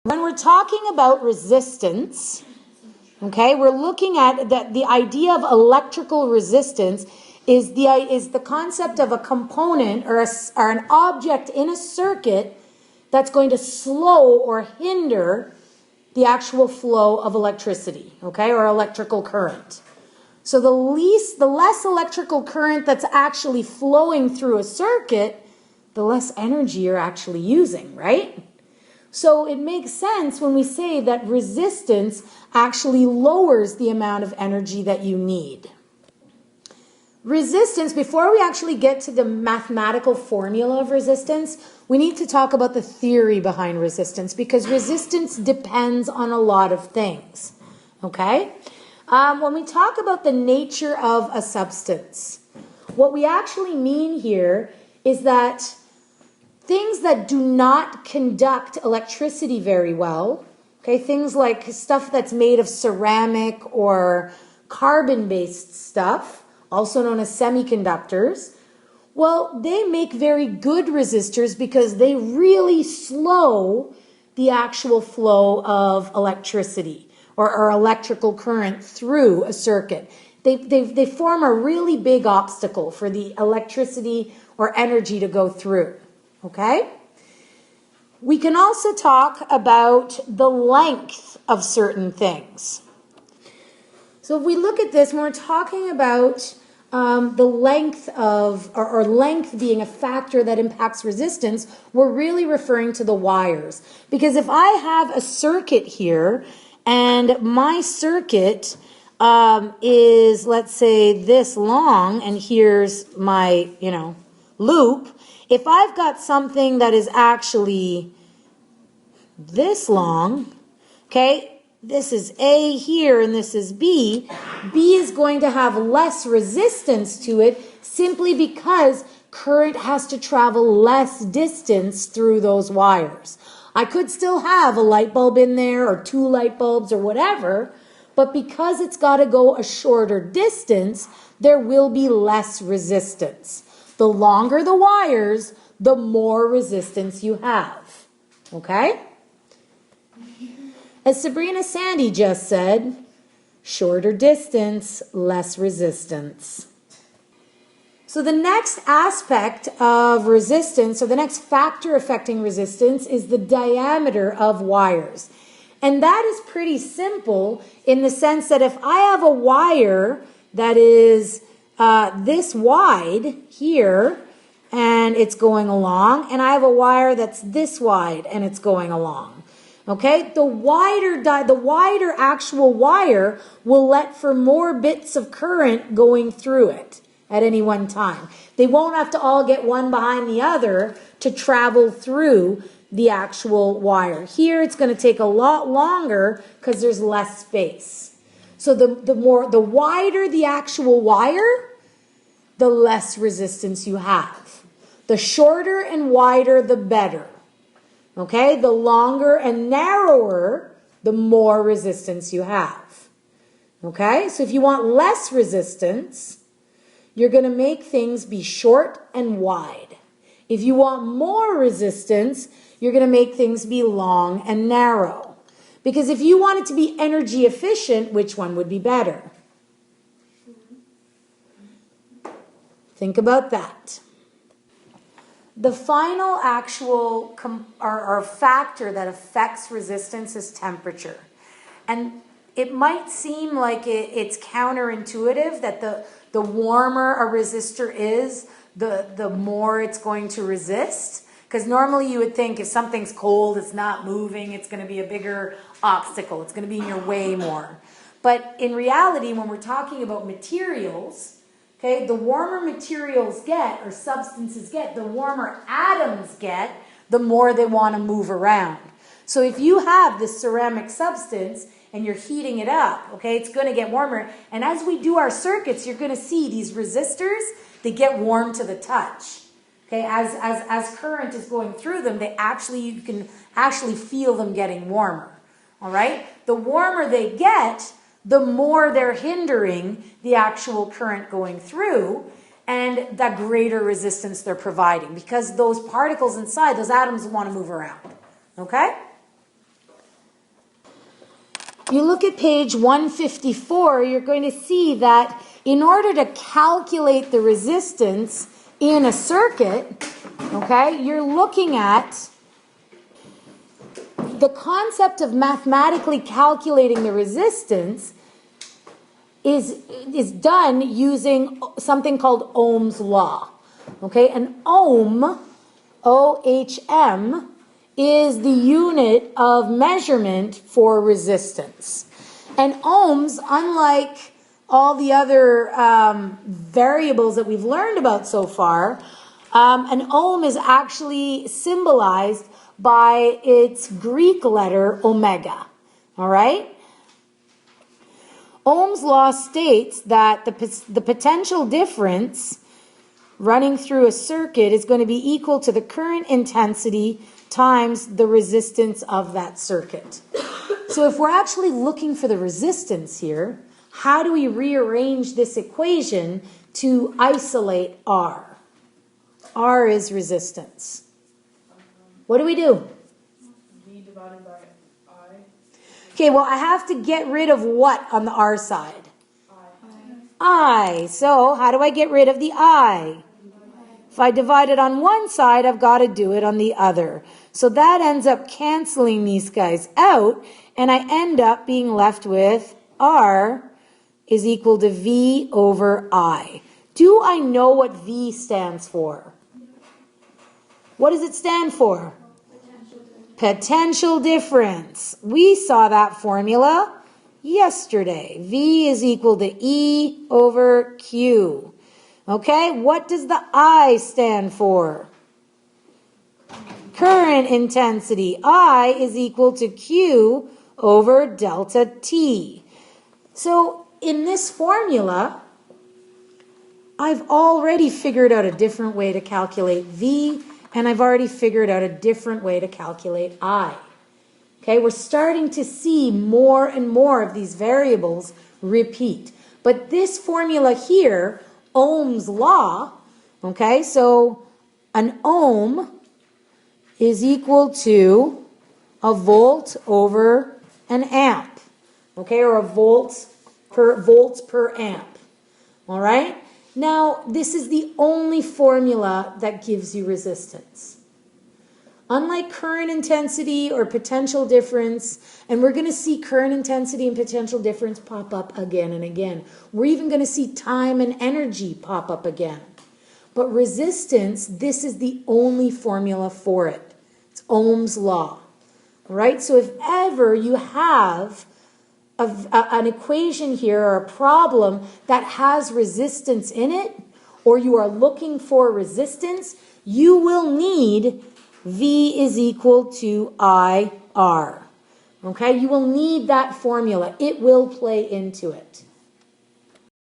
When we're talking about resistance, okay, we're looking at that the idea of electrical resistance is the concept of a component or an object in a circuit that's going to slow or hinder the actual flow of electricity, okay, or electrical current. So the less electrical current that's actually flowing through a circuit, the less energy you're actually using, right? So it makes sense when we say that resistance actually lowers the amount of energy that you need. Resistance, before we actually get to the mathematical formula of resistance, we need to talk about the theory behind resistance, because resistance depends on a lot of things, okay? When we talk about the nature of a substance, what we actually mean here is that things that do not conduct electricity very well, okay, things like stuff that's made of ceramic or carbon-based stuff, also known as semiconductors, well, they make very good resistors because they really slow the actual flow of electricity or electrical current through a circuit. They form a really big obstacle for the electricity or energy to go through. Okay? We can also talk about the length of certain things. So if we look at this, when we're talking about the length of, or length being a factor that impacts resistance, we're really referring to the wires. Because if I have a circuit here, and my circuit is, let's say, this long, and here's my, loop. If I've got something that is actually this long, okay, this is A here and this is B, B is going to have less resistance to it simply because current has to travel less distance through those wires. I could still have a light bulb in there or two light bulbs or whatever, but because it's got to go a shorter distance, there will be less resistance. The longer the wires, the more resistance you have. Okay? As Sabrina Sandy just said, shorter distance, less resistance. So the next aspect of resistance, or the next factor affecting resistance, is the diameter of wires. And that is pretty simple in the sense that if I have a wire that is this wide here, and it's going along, and I have a wire that's this wide, and it's going along. Okay, the wider actual wire will let for more bits of current going through it at any one time. They won't have to all get one behind the other to travel through the actual wire. Here it's going to take a lot longer because there's less space. So the wider the actual wire, the less resistance you have. The shorter and wider, the better. Okay, the longer and narrower, the more resistance you have. Okay, so if you want less resistance, you're going to make things be short and wide. If you want more resistance, you're going to make things be long and narrow. Because if you want it to be energy efficient, which one would be better? Think about that. The final actual or factor that affects resistance is temperature. And it might seem like it's counterintuitive that the warmer a resistor is, the more it's going to resist. Because normally you would think if something's cold, it's not moving, it's going to be a bigger obstacle. It's going to be in your way more. But in reality, when we're talking about materials, okay, the warmer materials get, or substances get, the warmer atoms get, the more they want to move around. So if you have this ceramic substance and you're heating it up, okay, it's going to get warmer. And as we do our circuits, you're going to see these resistors, they get warm to the touch. Okay, as current is going through them, you can actually feel them getting warmer. All right? The warmer they get, the more they're hindering the actual current going through, and the greater resistance they're providing, because those particles inside, those atoms want to move around. Okay? you look at page 154, you're going to see that in order to calculate the resistance in a circuit, okay, you're looking at the concept of mathematically calculating the resistance is done using something called Ohm's law. Okay, an ohm, OHM, is the unit of measurement for resistance. And ohms, unlike all the other variables that we've learned about so far, an ohm is actually symbolized by its Greek letter omega. All right? Ohm's law states that the potential difference running through a circuit is going to be equal to the current intensity times the resistance of that circuit. So if we're actually looking for the resistance here, how do we rearrange this equation to isolate R? R is resistance. What do we do? V divided by I. Okay, well, I have to get rid of what on the R side? I. So how do I get rid of the I? If I divide it on one side, I've got to do it on the other. So that ends up canceling these guys out, and I end up being left with R is equal to V over I. Do I know what V stands for? What does it stand for? Potential difference. We saw that formula yesterday. V is equal to E over Q. Okay, what does the I stand for? Current intensity. I is equal to Q over delta T. So in this formula, I've already figured out a different way to calculate V, and I've already figured out a different way to calculate I. Okay, we're starting to see more and more of these variables repeat. But this formula here, Ohm's law, okay, so an ohm is equal to a volt over an amp, okay, or a volts per amp, all right? Now, this is the only formula that gives you resistance. Unlike current intensity or potential difference, and we're going to see current intensity and potential difference pop up again and again. We're even going to see time and energy pop up again. But resistance, this is the only formula for it. It's Ohm's law. All right? So if ever you have an equation here or a problem that has resistance in it, or you are looking for resistance, you will need V is equal to IR. Okay, you will need that formula. It will play into it.